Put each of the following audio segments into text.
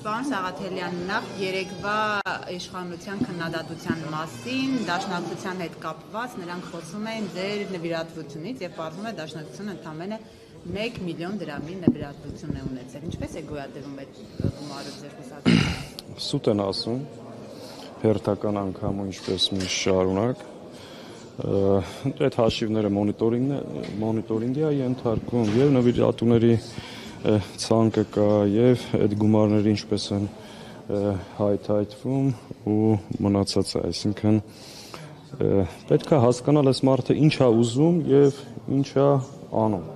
Պարոն Սաղաթելյան, նախ երեկվա իշխանության քննադատության մասին, դաշնակցության հետ կապված, նրանք խոսում էին ձեր նվիրատվությունից եւ պարզվում է դաշնակցությունը ընդամենը 1 միլիոն դրամի նվիրատվություն է ունեցել։ Ինչպես է գոյատևում այդ գումարը ձեր կուսակցությունը։ Սուտ են ասում, հերթական անգամ ու ինչպես միշտ շարունակ։ Այդ հաշիվները մոնիտորինգի է ենթարկվում եւ նվիրատուների ցանկը կա եւ այդ գումարները ինչպես են հայթայթվում ու մնացածը, այսինքն պետք է հասկանալ այս մարդը ինչ է ուզում եւ ինչ է անում։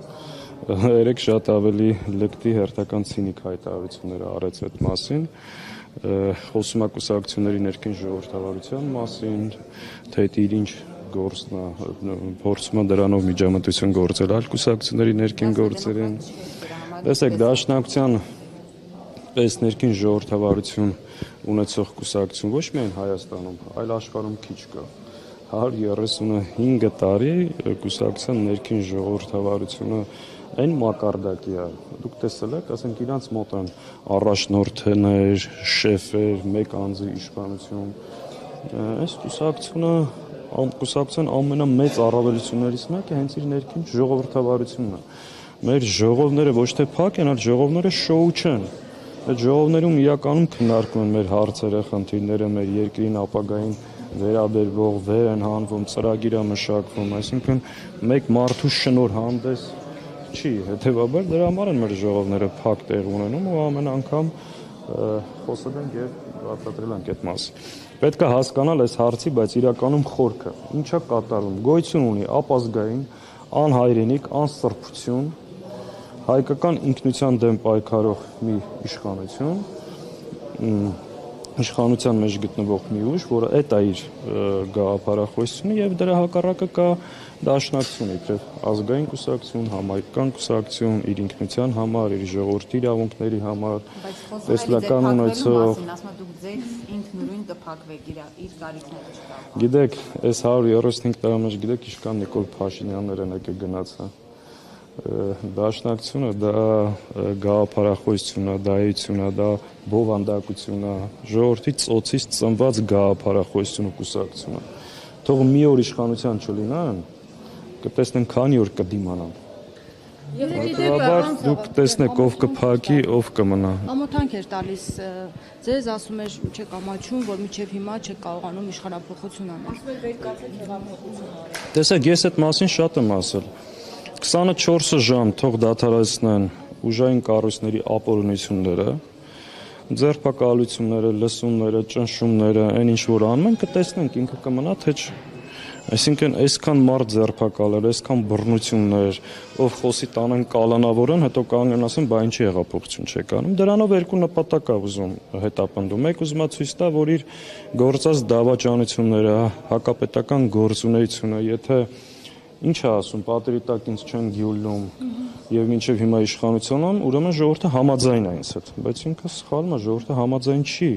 Երեք շատ ավելի լկտի հերթական ցինիկ հայտարարություններ արեց այդ մասին, խոսում է կուսակցությունների ներքին ժողովրդավարության մասին, թե իր ինչ գործն է, փորձում է դրանով միջամտություն գործել այլ կուսակցությունների ներքին գործերին։ Տեսեք, դաշնակցության պես ներքին ժողովրդավարություն ունեցող կուսակցություն ոչ միայն Հայաստանում, այլ աշխարհում քիչ կա։ 135 տարի կուսակցության ներքին ժողովրդավարությունը այն մակարդակի է։ Դուք տեսել եք, ասենք իրանց մոտ են առաջնորդներ, շեֆեր, մեկ անձի իշխանություն։ Այս կուսակցության ամենամեծ առավելություններից մեկը հենց իր ներքին ժողովրդավարությունն է։ Մեր ժողովները ոչ թե փակ են, այլ ժողովները շոու չեն։ Այդ ժողովներում իրականում քննարկվում են մեր հարցերը, խնդիրները, մեր երկրին ապագային վերաբերվող վեր են հանվում, ծրագիր է մշակվում, այսինքն մեկ մարդու շնորհանդես չի, հետևաբար դրա համար են մեր ժողովները փակ տեղ ունենում ու ամեն անգամ խոսել ենք եւ բացատրել ենք այդ մասին։ Պետք է հասկանալ այս հարցի, բայց իրականում խորքը ինչա կատարվում։ Գոյություն ունի ապազգային, անհայրենիք, անսրբություն, հայկական ինքնության դեմ պայքարող մի իշխանություն, իշխանության մեջ գտնվող մի ուժ, որը այդ է իր գաղափարախոսությունը եւ դրա հակառակը կա դաշնակցությունը, իբրև ազգային կուսակցություն, համայնքական կուսակցություն, իր ինքնության համար, իր ժողովրդի իրավունքների համար, տեսլական ունեցող։ Ասում դուք ձեր ինքնուրույն կփակվեք իր կարիքները չկա։ Գիտեք, այս 135 տարի մեջ գիտեք ինչքան Նիկոլ Փաշինյաններ են եկել գնացել։ Դաշնակցությունը դա գաղափարախոսություն է, դա էություն է, դա բովանդակություն է, ժողովրդի ծոցից ծնված գաղափարախոսություն ու կուսակցություն է։ Թող մի օր իշխանության չլինեն, կտեսնեն քանի օր կդիմանան։ Հետևաբար դուք տեսնեք ով կփակի, ով կմնա։ Ամոթանք էր տալիս ձեզ, ասում էր չեք ամաչում, որ մինչև հիմա չեք կարողանում իշխանափոխություն անել։ Ասում էր վերկացեք հեղափոխություն արեք։ Տեսեք, ես այդ մասին շատ եմ ասել։ 24 ժամ թող դադարեցնեն ուժային կառույցների ապօրինությունները, ձերբակալությունները, լսումները, ճնշումները, այն ինչ որ անում են, կտեսնենք ինքը կմնա թե չէ։ Այսինքն այսքան մարդ ձերբակալել, այսքան բռնություններ, ով խոսի տանեն կալանավորեն, հետո կանգնեն ասեն, բա ինչի հեղափոխություն չեք անում։ Դրանով երկու նպատակ է ուզում հետապնդում։ Մեկ ուզում է ցույց տա, որ իր գործած դավաճանությունները, հակապետական գործունեությունը, եթե ինչ է ասում, պատերի տակ ինձ չեն գյուլնում եւ մինչեւ հիմա իշխանություն են, ուրեմն ժողովուրդը համաձայն է ինձ հետ, բայց ինքը սխալն է, ժողովուրդը համաձայն չի։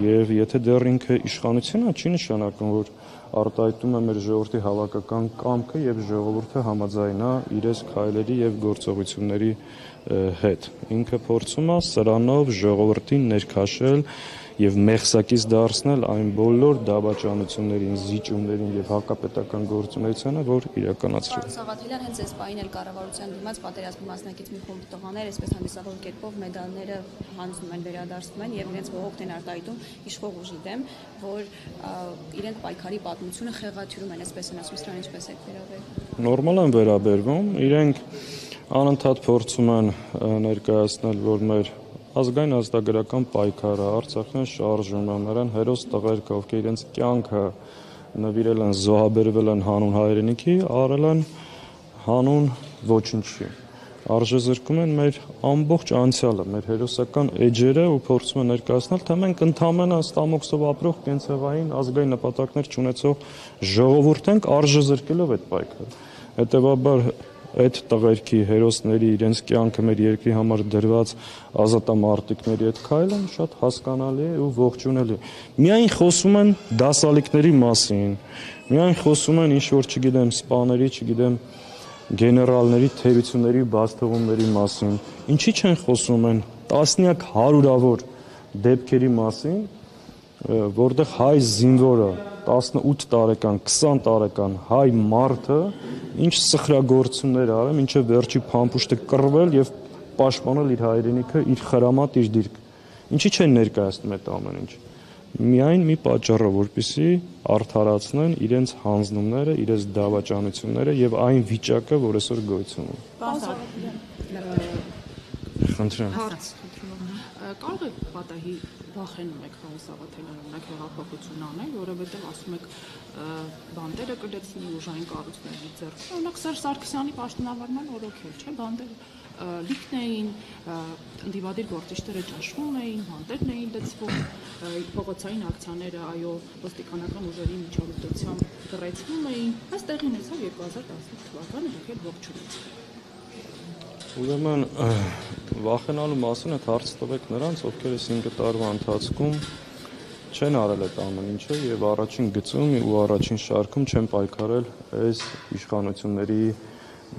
Եվ եթե դեռ ինքը իշխանություն է, չի նշանակում, որ արտահայտում է մեր ժողովրդի հավաքական կամքը եւ ժողովուրդը համաձայն է իր քայլերի եւ գործողությունների հետ։ Ինքը փորձում է սրանով ժողովրդին ներքաշել եւ մեղսակից դարձնել այն բոլոր դավաճանություններին, զիջումներին եւ հակապետական գործունեությանը, որ իրականացրել։ Պարոն Սաղաթելյան, հենց այս պահին էլ կառավարության դիմաց պատերազմի մասնակից մի խումբ տղաներ, այսպես հանդիսավոր կերպով մեդալները հանձնում են, վերադարձնում են եւ իրենց ողոքն են արտահայտում իշխող ուժի դեմ, որ իրենք պայքարի պատմությունը խեղաթյուրում են, այսպես են ասում, սրան ինչպես եք վերաբերվում։ Նորմալ են վերաբերվում, իրենք անընդհատ փորձում են ներկայացնել, որ մեր ազգային ազատագրական պայքարը Արցախյան շարժումը, նրան հերոս տղերքը, ովքեր իրենց կյանքը նվիրել են, զոհաբերվել են հանուն հայրենիքի, արել են հանուն ոչնչի։ Արժեզրկում են մեր ամբողջ անցյալը, մեր հերոսական էջերը ու փորձում են ներկայացնել, թե մենք ընդհանրապես ստամոքսով ապրող կենցաղային ազգային նպատակներ չունեցող ժողովուրդ ենք արժեզրկելով այդ պայքարը։ Հետևաբար այդ տղերքի հերոսների իրենց կյանքը մեր երկրի համար դրված ազատամարտիկների այդ քայլը շատ հասկանալի է ու ողջունելի։ Միայն խոսում են դասալիկների մասին, միայն խոսում են ինչ որ չգիտեմ սպաների, չգիտեմ գեներալների թերությունների բացթողումների մասին։ Ինչի չեն խոսում են տասնյակ հարյուրավոր դեպքերի մասին, որտեղ հայ զինվորը 18 տարեկան, 20 տարեկան հայ մարդը ինչ սխրագործություններ արել, մինչև վերջի փամփուշտը կռվել եւ պաշտպանել իր հայրենիքը, իր խրամատ, իր դիրք։ Ինչի չեն ներկայացնում այդ ամեն ինչ։ Միայն մի պատճառով, որպեսզի արդարացնեն իրենց հանձնումները, իրենց դավաճանությունները եւ այն վիճակը, որ այսօր գոյություն ունի։ Խնդրեմ։ Կարող եք պատահի վախենում եք Հայոց Սաղաթելյան օրինակ հեղափոխություն անել, որովհետև ասում եք բանդերը կլեցնի ուժային կառույցների ձեռքում։ Օրինակ Սերժ Սարգսյանի պաշտոնավարման օրոքել, չէ՞, բանդերը լիքն էին, ընդդիմադիր գործիչները ճնշվում էին, բանդերն էին լցվում, փողոցային ակցիաները, այո, ոստիկանական ուժերի միջամտությամբ կռեցվում էին։ Այս տեղի ունեցավ 2018 թվականը եկել ողջունեց։ Ուրեմն վախենալու մասին այդ հարցը տվեք նրանց, ովքեր այս 5 տարվա ընթացքում չեն արել այդ ամեն ինչը եւ առաջին գծում ու առաջին շարքում չեն պայքարել այս իշխանությունների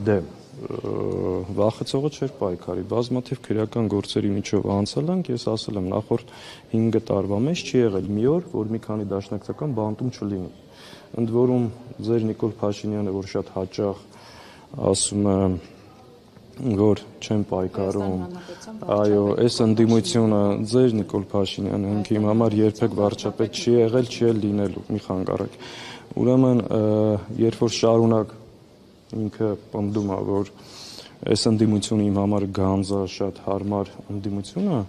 դեմ։ Վախեցողը չէր պայքարի, բազմաթիվ քրեական գործերի միջով անցել ենք, ես ասել եմ նախորդ 5 տարվա մեջ չի եղել մի օր, որ մի քանի դաշնակցական բանտում չլինի։ Ընդ որում ձեր Նիկոլ Փաշինյանը, որ շատ հաճախ ասում է որ չեն պայքարում, այո, այս ընդդիմությունը ձեր Նիկոլ Փաշինյանը ինքը իմ համար երբեք վարչապետ չի եղել, չի էլ լինելու, մի խանգարեք։ Ուրեմն, երբ որ շարունակ ինքը պնդում է, որ այս ընդդիմությունը իմ համար գանձ է, շատ հարմար ընդդիմություն է,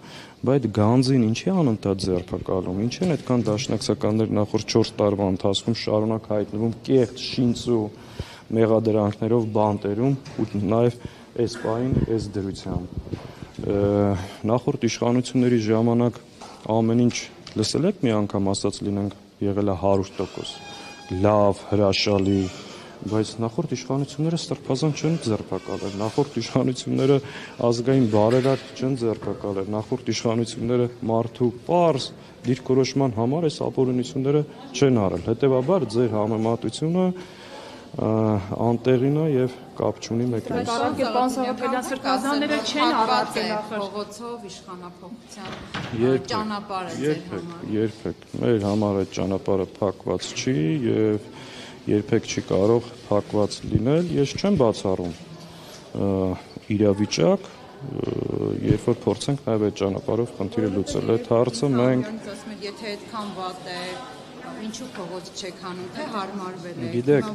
բայց գանձին ինչի անընդհատ ձերբակալում, ինչ են այդքան դաշնակցականներ նախորդ 4 տարվա ընթացքում շարունակ հայտնվում կեղծ շինծու մեղադրանքներով բանտերում ու նաև այս պահին, այս դրությամբ։ Նախորդ իշխանությունների ժամանակ ամեն ինչ լսել եք մի անգամ ասած լինենք եղել է 100%, լավ, հրաշալի, բայց նախորդ իշխանությունները սրբազան չեն ձերբակալել, նախորդ իշխանությունները ազգային բարերար չեն ձերբակալել, նախորդ իշխանությունները մարդու պարզ դիրքորոշման համար այս ապօրինությունները չեն արել։ Հետևաբար ձեր համեմատությունը անտեղին է եւ կապ չունի մեկի հետ։ Կարակե պարոն Սաղաթելյան, սրբազանները չեն առածել նախր փողոցով իշխանափոխության ճանապարհը ձեր համար։ Երբեք մեր համար այդ ճանապարհը փակված չի եւ երբեք չի կարող փակված լինել։ Ես չեմ բացառում իրավիճակ, երբ որ փորձենք նաեւ այդ ճանապարհով խնդիրը լուծել։ Այդ հարցը մենք եթե այդքան վատ է ինչու փողոց չեք հանում, թե հարմարվել է։ Գիտեք,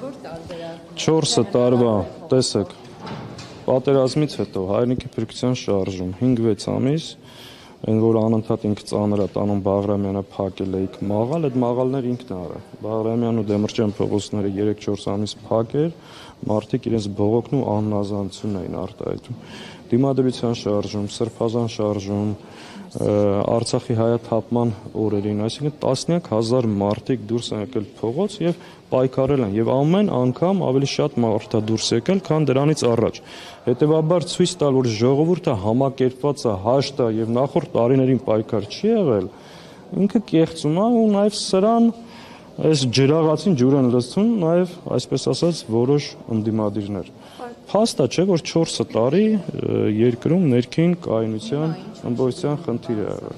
4 տարվա, տեսեք, պատերազմից հետո հայրենիքի փրկության շարժում 5-6 ամիս, այն որ անընդհատ ինքը ծանր է տանում Բաղրամյանը փակել է, մաղալ, այդ մաղալներ ինքն է արել։ Բաղրամյանն ու Դեմիրճյան փողոցները 3-4 ամիս փակեր, մարդիկ իրենց բողոքն ու աննազանությունն էին արտահայտում։ Դիմադրության շարժում, սրբազան շարժում, Արցախի հայաթափման օրերին, այսինքն տասնյակ հազար մարդիկ դուրս են եկել փողոց եւ պայքարել են եւ ամեն անգամ ավելի շատ մարդ է դուրս եկել, քան դրանից առաջ։ Հետևաբար ցույց տալ, որ ժողովուրդը համակերպված է, հաշտ է եւ նախորդ տարիներին պայքար չի եղել, ինքը կեղծում է ու նաեւ սրան այս ջրաղացին ջուր են լցում նաեւ այսպես ասած որոշ ընդդիմադիրներ։ Փաստ է, չէ, որ 4 տարի երկրում ներքին կայունության ըմբոստության խնդիր է եղել։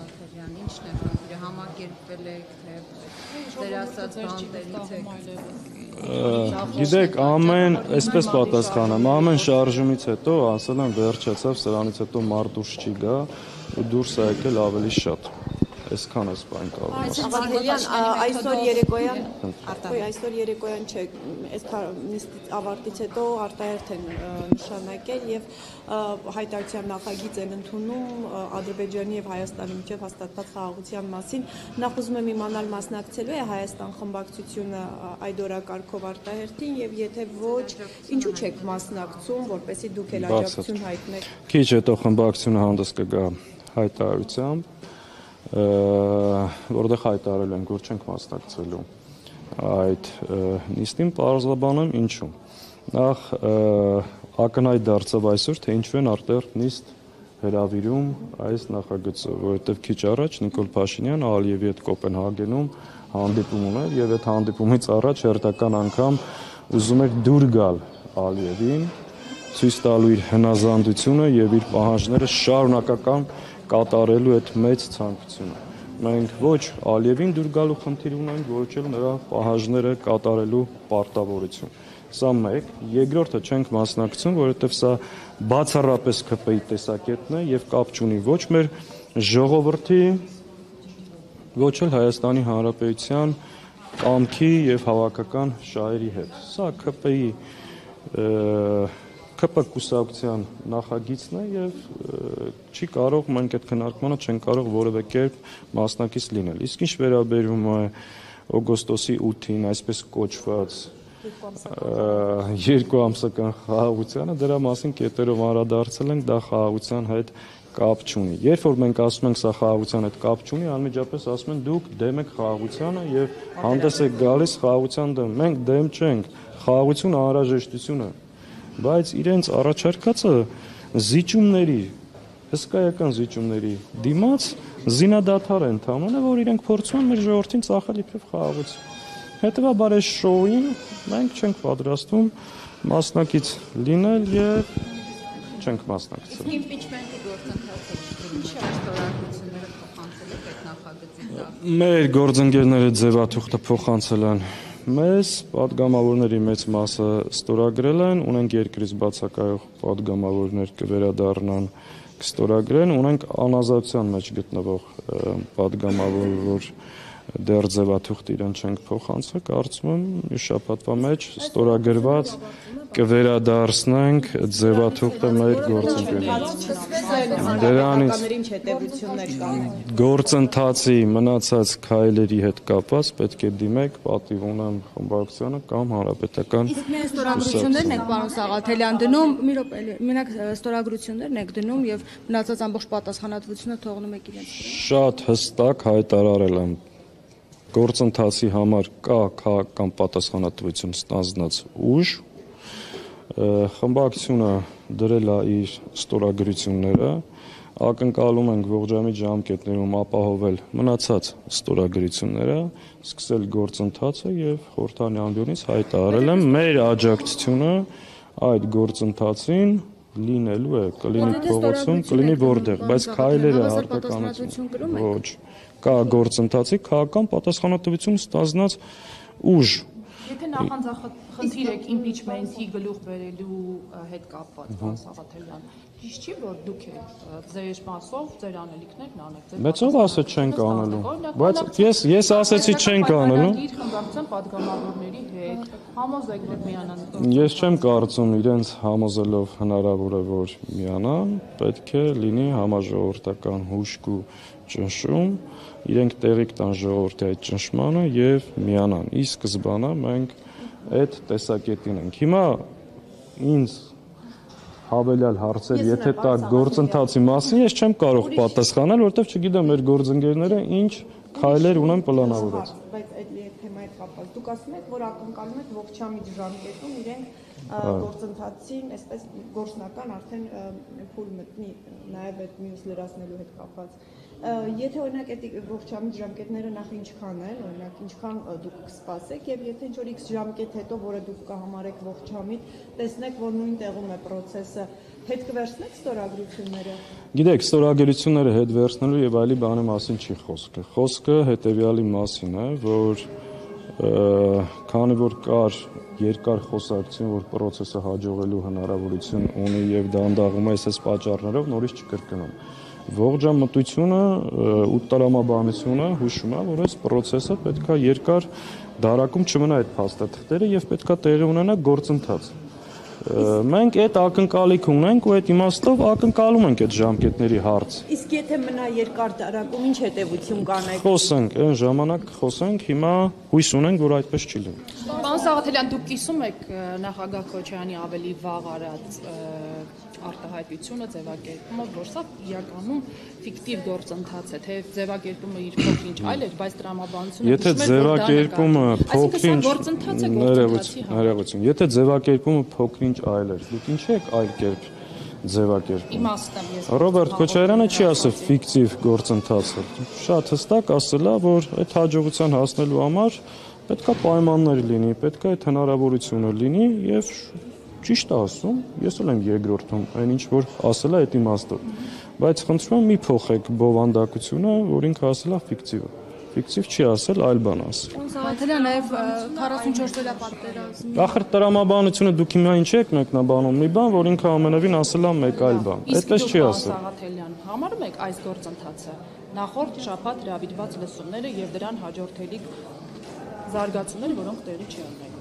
Ինչն է խնդիրը, համակերպվել եք, թե դեր ասած բանտերից եք։ Գիտեք, ամեն, այսպես պատասխանեմ, ամեն շարժումից հետո ասել եմ վերջացավ, սրանից հետո մարդ դուրս չի գա ու դուրս է եկել ավելի շատ։ Այսքան էս բան կարող եմ ասել։ Սաղաթելյան, այսօր երեկոյան չէ, այս նիստից ավարտից հետո արտահերթ են նշանակել եւ հայտարարության նախագիծ են ընդունում Ադրբեջանի եւ Հայաստանի միջև հաստատված խաղաղության մասին։ Նախ ուզում եմ իմանալ մասնակցելու է Հայաստան խմբակցությունը այդ օրակարգով արտահերթին եւ եթե ոչ, ինչու չեք մասնակցում, որպեսզի դուք էլ աջակցություն հայտնեք։ Քիչ հետո խմբակցությունը հանդես կգա հայտարարությամբ, որտեղ հայտարարել են, որ չենք մասնակցելու այդ նիստին, պարզաբանեմ ինչու։ Նախ ակնհայտ դարձավ այսօր, թե ինչու են արտահերթ նիստ հրավիրում այս նախագծը, որովհետև քիչ առաջ Նիկոլ Փաշինյանը Ալիևի հետ Կոպենհագենում հանդիպում ուներ եւ այդ հանդիպումից առաջ հերթական անգամ ուզում էր դուր գալ Ալիևին, ցույց տալու իր հնազանդությունը եւ իր պահանջները շարունակական կատարելու այդ մեծ ցանկությունը։ Մենք ոչ Ալիևին դուր գալու խնդիր ունենք, ոչ էլ նրա պահանջները կատարելու պարտավորություն։ Սա մեկ, երկրորդը չենք մասնակցում, որովհետև սա բացառապես ԿՊ-ի տեսակետն է եւ կապ չունի ոչ մեր ժողովրդի, ոչ էլ Հայաստանի Հանրապետության կամքի եւ հավաքական շահերի հետ։ Սա ԿՊ-ի ԿՊ կուսակցության նախագիծն է եւ չի կարող մենք այդ քննարկմանը չենք կարող որևէ կերպ մասնակից լինել։ Իսկ ինչ վերաբերում է օգոստոսի 8-ին այսպես կոչված երկուամսական խաղաղությանը, դրա մասին կետերով անդրադարձել ենք, դա խաղաղության հետ կապ չունի։ Երբ որ մենք ասում ենք սա խաղաղության հետ կապ չունի, անմիջապես ասում են դուք դեմ եք խաղաղությանը եւ հանդես եք գալիս խաղաղության դեմ։ Մենք դեմ չենք, խաղաղությունը անհրաժեշտություն է, բայց իրենց առաջարկածը զիջումների, հսկայական զիջումների դիմաց զինադադար են ընդամենը, որ իրենք փորձում են մեր ժողովրդին ծախել իբրև խաղաղություն։ Հետևաբար այս շոուին մենք չենք պատրաստվում մասնակից լինել եւ չենք մասնակցել։ Իմպիչմենտի գործընթացը ինչի աշտարակությունները փոխանցել եք այդ նախագծի տակ։ Մեր գործընկերները ձևաթուղթը փոխանցել են մեզ, падգամավորների մեծ մասը ստորագրել են, ունենք երկրից բացակայող падգամավորներ կվերադառնան կստորագրեն, ունենք անազատության մեջ գտնվող падգամավոր, որ դեռ ձևաթուղթ իրեն չենք փոխանցել, կարծում եմ շաբաթվա մեջ ստորագրված կվերադարձնենք ձևաթուղթը մեր գործընկերներին։ Դրանից հետևություններ կան։ Գործընթացի մնացած քայլերի հետ կապված պետք է դիմեք պատիվ ունեմ խմբակցությանը կամ հանրապետական։ Իսկ միայն ստորագրություններն եք պարոն Սաղաթելյան դնում, մի րոպե, մենակ ստորագրություններն եք դնում եւ մնացած ամբողջ պատասխանատվությունը թողնում եք իրենց վրա։ Շատ հստակ հայտարարել եմ գործընթացի համար կա քաղաքական պատասխանատվություն ստանձնած ուժ, խմբակցությունը դրել է իր ստորագրությունները, ակնկալում ենք ողջամիտ ժամկետներում ապահովել մնացած ստորագրությունները, սկսել գործընթացը եւ խորհրդանի ամբիոնից հայտարարել եմ մեր աջակցությունը այդ գործընթացին լինելու է, կլինի փողոցում, կլինի որտեղ, բայց քայլերը հարկականություն ոչ, կա գործընթացի քաղաքական պատասխանատվություն ստանձնած ուժ։ Եթե նախանձախնդիր եք իմպիչմենտի գլուխ բերելու հետ կապված, պարոն Սաղաթելյան, ճիշտ չի, որ դուք ձեր մասով ձեր անելիքներն անեք։ Բայց ով ասել չենք անելու։ Բայց ես ասեցի չենք անելու։ Իր խմբակցության падգամավորների հետ համոզեք որ միանան։ Ես չեմ կարծում իրենց համոզելով հնարավոր է որ միանան, պետք է լինի համաժողովրդական հուշք ու ճնշում, իրենք տեղիք տան ժողովրդի այդ ճնշմանը եւ միանան։ Ի սկզբանե մենք այդ տեսակետին ենք։ Հիմա ինձ հավելյալ հարցեր, եթե տա գործընթացի մասին, ես չեմ կարող պատասխանել, որովհետեւ չգիտեմ մեր գործընկերները ինչ քայլեր ունեն պլանավորած։ Բայց այդ թեմայի կապված դուք ասում եք, որ ակնկալում եք ողջամիտ ժամկետում իրենք գործընթացին, այսպես գործնական արդեն փուլ մտնի նաև այդ մյուս լրացնելու հետ կապված։ Եթե օրինակ այդ ողջամիտ ժամկետները նախ ինչքան են, օրինակ ինչքան դուք կսպասեք եւ եթե ինչ-որ X ժամկետ հետո, որը դուք կհամարեք ողջամիտ, տեսնեք, որ նույն տեղում է process-ը, հետ կվերցնեք ստորագրությունները։ Գիտեք, ստորագրությունները հետ վերցնելու եւ այլի բանի մասին չի խոսքը։ Խոսքը հետեւյալի մասին է, որ քանի որ կար երկար խոսակցություն, որ process-ը հաջողելու հնարավորություն ունի եւ դանդաղում է այս պատճառներով նորից չկրկնում։ Ողջամտությունը ու տրամաբանությունը հուշում է, որ այս process-ը պետքա երկար դարակում չմնա այդ փաստաթղթերը եւ պետքա տեղի ունենա գործընթաց։ Մենք այդ ակնկալիք ունենք ու այդ իմաստով ակնկալում ենք այդ ժամկետների հարց։ Իսկ եթե մնա երկար դարակում, ինչ հետևություն կանեք։ Խոսենք, այն ժամանակ խոսենք, հիմա հույս ունենք, որ այդպես չի լինի։ Պարոն Սաղաթելյան, դուք կիսում եք նախագահ Քոչարյանի ավելի վաղ արած արտահայտությունը ձևակերպումը, որ սա իրականում ֆիկտիվ գործընթաց է, թե ձևակերպումը իր փոքրինչ այլ է, բայց տրամաբանությունը Եթե ձևակերպումը փոքրինչ եթե ձևակերպումը փոքրինչ այլ էր, դուք ինչ եք այլ կերպ ձևակերպում։ Իմաստը ես Ռոբերտ Քոչարյանը չի ասել ֆիկտիվ գործընթաց է։ Շատ հստակ ասել է, որ այդ հաջողության հասնելու համար պետքա պայմաններ լինի, պետքա այդ հնարավորությունը լինի եւ ճիշտ է ասում, ես էլ եմ երկրորդում, այն ինչ որ ասել է այդ իմաստով։ Բայց խնդրում եմ մի փոխեք բովանդակությունը, որ ինքը ասել է ֆիկտիվ։ Ֆիկտիվ չի ասել, այլ բան ասել։ Սաղաթելյա նաև 44 օրյա պատերազմի Ախր տրամաբանությունը դուք հիմա ինչ եք մեկնաբանում մի բան, որ ինքը ամենևին ասել է մեկ այլ բան։ Այդպես չի ասել։ Սաղաթելյան, համարում եք այս գործընթացը նախորդ շաբաթ հրավիրված լսումները եւ դրան հաջորդելիք զարգացումները, որոնք տեղի չունեն։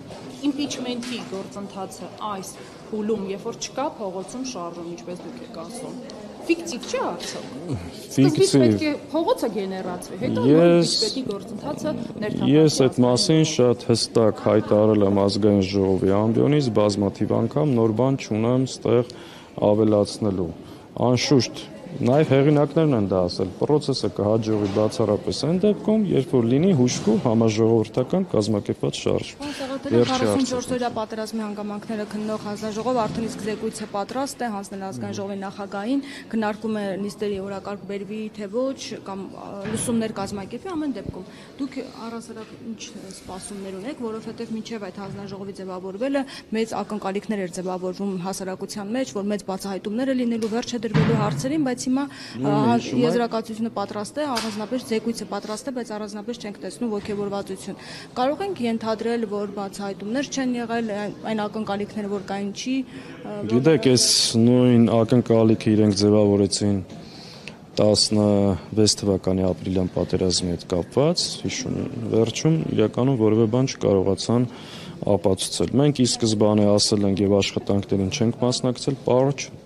Իմպիչմենթի գործընթացը այս փուլում, երբ որ չկա փողոցում շարժում, ինչպես դուք եք ասում, ֆիկտիվ չի արդյոք։ Սկզբից պետք է փողոցը գեներացվի, հետո իմպիչմենթի գործընթացը ներթափանցի։ Ես այդ մասին շատ հստակ հայտարարել եմ ազգային ժողովի ամբիոնից բազմաթիվ անգամ, նոր բան չունեմ ստեղ ավելացնելու։ Անշուշտ նաև հեղինակներն են դա ասել, process-ը կհաջողի բացառապես այն դեպքում, երբ որ լինի հուժկու համաժողովրդական կազմակերպված շարժում։ 44 օրյա պատերազմի հանգամանքները քննող հանձնաժողովը արդեն իսկ զեկույցը պատրաստ է հանձնել ազգային ժողովի նախագահին, քննարկում է նիստերի օրակարգ բերվի թե ոչ կամ լսումներ կազմակերպվի ամեն դեպքում։ Դուք առասարակ ինչ սպասումներ ունեք, որովհետև մինչև այդ հանձնաժողովի ձևավորվելը մեծ ակնկալիքներ էր ձևավորվում հասարակության մեջ, որ մեծ բացահայտումներ է լինելու, վերջ է դրվելու հարցերին, բայց հիմա եզրակացությունը պատրաստ է, առանձնապես զեկույցը պատրաստ է, բայց առանձնապես չենք տեսնում ոգևորվածություն։ Կարող ենք ենթադրել, որ բացահայտումներ չեն եղել, այն ակնկալիքները, որ կային չի։ Գիտեք, այս նույն ակնկալիքը իրենք ձևավորեցին 16 թվականի ապրիլյան պատերազմի հետ կապված, հիշում վերջում իրականում որևէ բան չկարողացան ապացուցել։ Մենք ի սկզբանե ասել ենք եւ աշխատանքներին չենք մասնակցել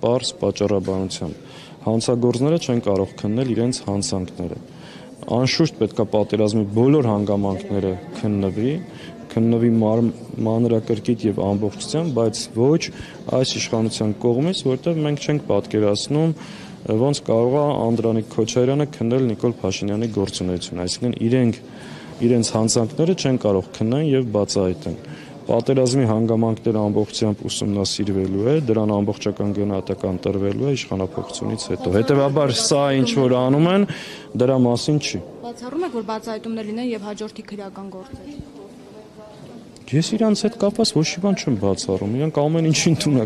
պարզ պատճառաբանությամբ։ Հանցագործները չեն կարող քննել իրենց հանցանքները։ Անշուշտ պետքա պատերազմի բոլոր հանգամանքները քննվի մանրակրկիտ եւ ամբողջությամբ, բայց ոչ այս իշխանության կողմից, որտեղ մենք չենք պատկերացնում ոնց կարող է Անդրանիկ Քոչարյանը քննել Նիկոլ Փաշինյանի գործունեությունը, այսինքն իրենց հանցանքները չեն կարող քննել եւ բացահայտեն։ Պատերազմի հանգամանքները ամբողջությամբ ուսումնասիրվելու է, դրան ամբողջական գնահատական տրվելու է իշխանապողությունից հետո։ Հետևաբար սա ինչ որ անում են, դրա մասին չի։ Բացառում եք, որ բացահայտումներ լինեն եւ հաջորդի քրեական գործեր։ Ես իրանց հետ կապված ոչ մի բան չեմ բացառում, իրանք ամեն ինչին տուն